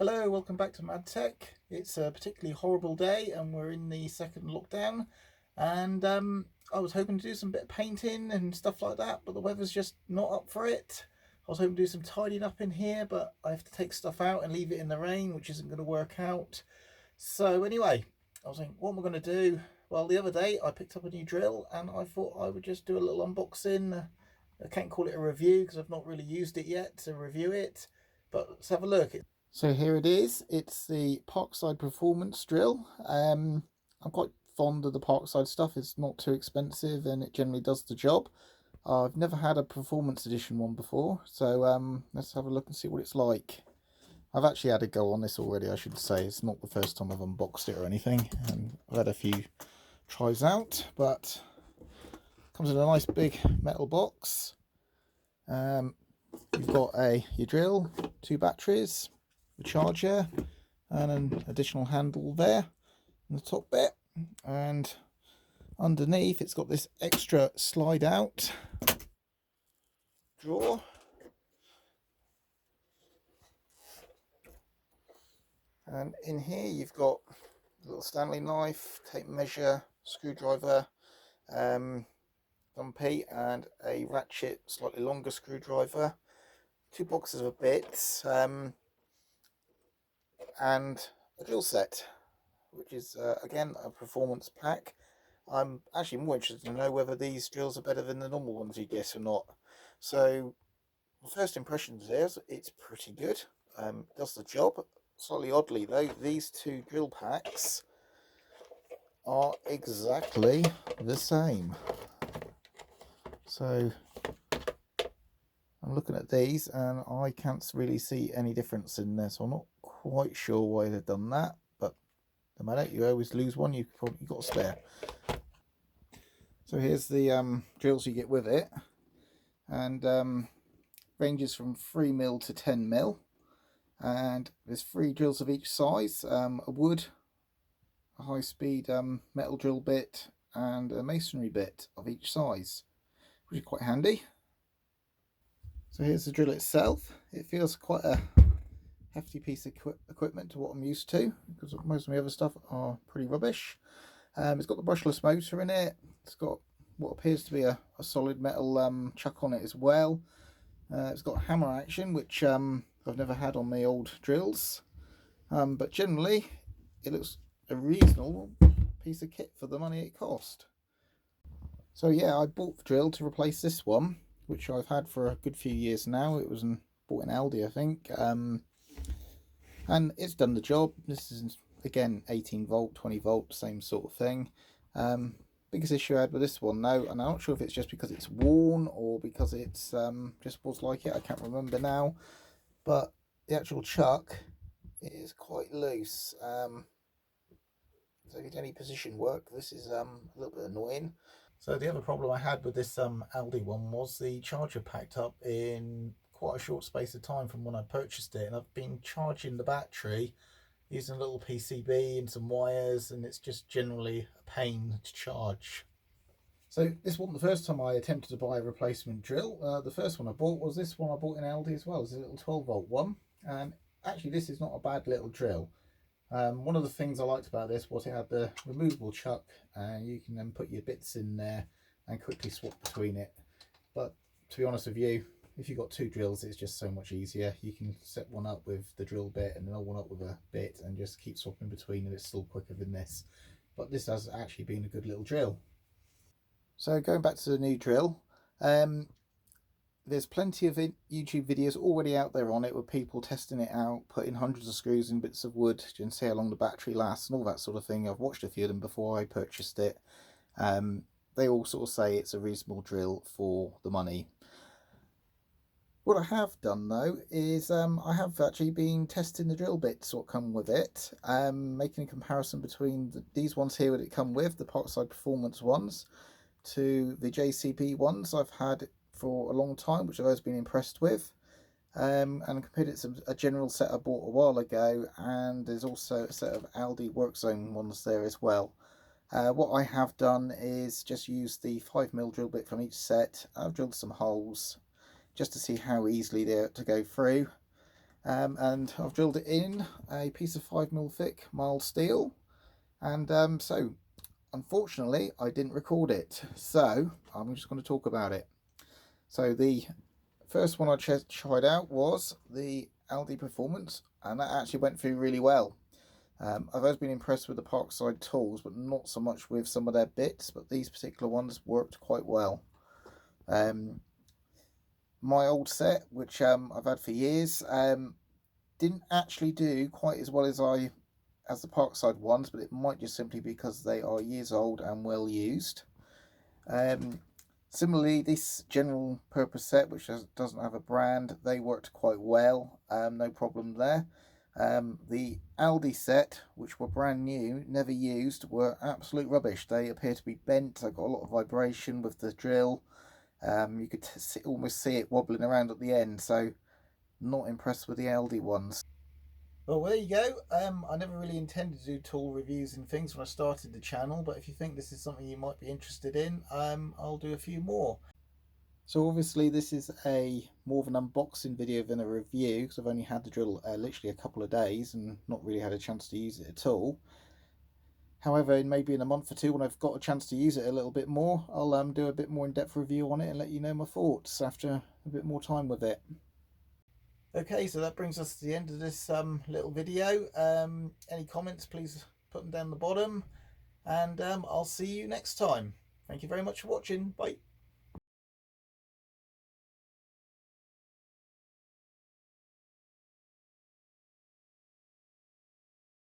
Hello, welcome back to Mad Tech. It's a particularly horrible day and we're in the second lockdown, and I was hoping to do some bit of painting and stuff like that, but the weather's just not up for it. I was hoping to do some tidying up in here, but I have to take stuff out and leave it in the rain, which isn't going to work out. So anyway, I was thinking, what am I going to do? Well, the other day I picked up a new drill and I thought I would just do a little unboxing. I can't call it a review because I've not really used it yet to review it, but let's have a look. So here it is. It's the Parkside Performance drill. I'm quite fond of the Parkside stuff. It's not too expensive and it generally does the job. I've never had a performance edition one before, so let's have a look and see what it's like. I've actually had a go on this already, I should say. It's not the first time I've unboxed it or anything. I've had a few tries out, but it comes in a nice big metal box. You've got your drill, 2 batteries, the charger, and an additional handle there in the top bit, and underneath it's got this extra slide out drawer, and in here you've got a little Stanley knife, tape measure, screwdriver, bumpy, and a ratchet slightly longer screwdriver, 2 boxes of bits, and a drill set, which is again a performance pack. I'm actually more interested to know whether these drills are better than the normal ones you get or not. So my first impressions is it's pretty good. Does the job. Slightly oddly though, these 2 drill packs are exactly the same. So I'm looking at these and I can't really see any difference in there, so I'm not quite sure why they've done that, but no matter, you always lose one, you've probably got a spare. So here's the drills you get with it, and ranges from 3mm to 10mm, and there's 3 drills of each size, a wood, a high-speed metal drill bit, and a masonry bit of each size, which is quite handy. So here's the drill itself. It feels quite a hefty piece of equipment to what I'm used to, because most of my other stuff are pretty rubbish. It's got the brushless motor in it. It's got what appears to be a solid metal chuck on it as well. It's got hammer action, which I've never had on my old drills, but generally it looks a reasonable piece of kit for the money it cost. So yeah, I bought the drill to replace this one, which I've had for a good few years now. It was bought in Aldi, I think, and it's done the job. This is again 18 volt, 20 volt, same sort of thing. Biggest issue I had with this one now, and I'm not sure if it's just because it's worn or because it's just was like it, I can't remember now, but the actual chuck is quite loose. So if you do any position work, this is a little bit annoying. So the other problem I had with this Aldi one was the charger packed up in quite a short space of time from when I purchased it, and I've been charging the battery using a little PCB and some wires, and it's just generally a pain to charge. So this wasn't the first time I attempted to buy a replacement drill. The first one I bought was this one I bought in Aldi as well. It's a little 12 volt one, and actually this is not a bad little drill. One of the things I liked about this was it had the removable chuck, and you can then put your bits in there and quickly swap between it. But to be honest with you, if you've got 2 drills, it's just so much easier. You can set one up with the drill bit and another one up with a bit and just keep swapping between, and it's still quicker than this. But this has actually been a good little drill. So going back to the new drill, there's plenty of YouTube videos already out there on it with people testing it out, putting hundreds of screws in bits of wood and see how long the battery lasts and all that sort of thing. I've watched a few of them before I purchased it. They all sort of say it's a reasonable drill for the money. What I have done though is I have actually been testing the drill bits that come with it, making a comparison between these ones here that it come with, the Parkside Performance ones, to the JCB ones I've had for a long time, which I've always been impressed with, and compared it to a general set I bought a while ago, and there's also a set of Aldi Workzone ones there as well. What I have done is just use the 5mm drill bit from each set. I've drilled some holes just to see how easily they're to go through, and I've drilled it in a piece of 5mm thick mild steel, and so unfortunately I didn't record it, so I'm just going to talk about it. So the first one I tried out was the Aldi Performance, and that actually went through really well. I've always been impressed with the Parkside tools, but not so much with some of their bits, but these particular ones worked quite well. My old set, which I've had for years, didn't actually do quite as well as the Parkside ones, but it might just simply because they are years old and well used. Similarly, this general purpose set, which doesn't have a brand, they worked quite well, no problem there. The Aldi set, which were brand new, never used, were absolute rubbish. They appear to be bent. They got a lot of vibration with the drill. You could almost see it wobbling around at the end, so not impressed with the Aldi ones. Well, there you go. I never really intended to do tool reviews and things when I started the channel, but if you think this is something you might be interested in, I'll do a few more. So obviously this is more of an unboxing video than a review, because I've only had the drill literally a couple of days and not really had a chance to use it at all. However, maybe in a month or two, when I've got a chance to use it a little bit more, I'll do a bit more in-depth review on it and let you know my thoughts after a bit more time with it. Okay, so that brings us to the end of this little video. Any comments, please put them down the bottom, and I'll see you next time. Thank you very much for watching. Bye.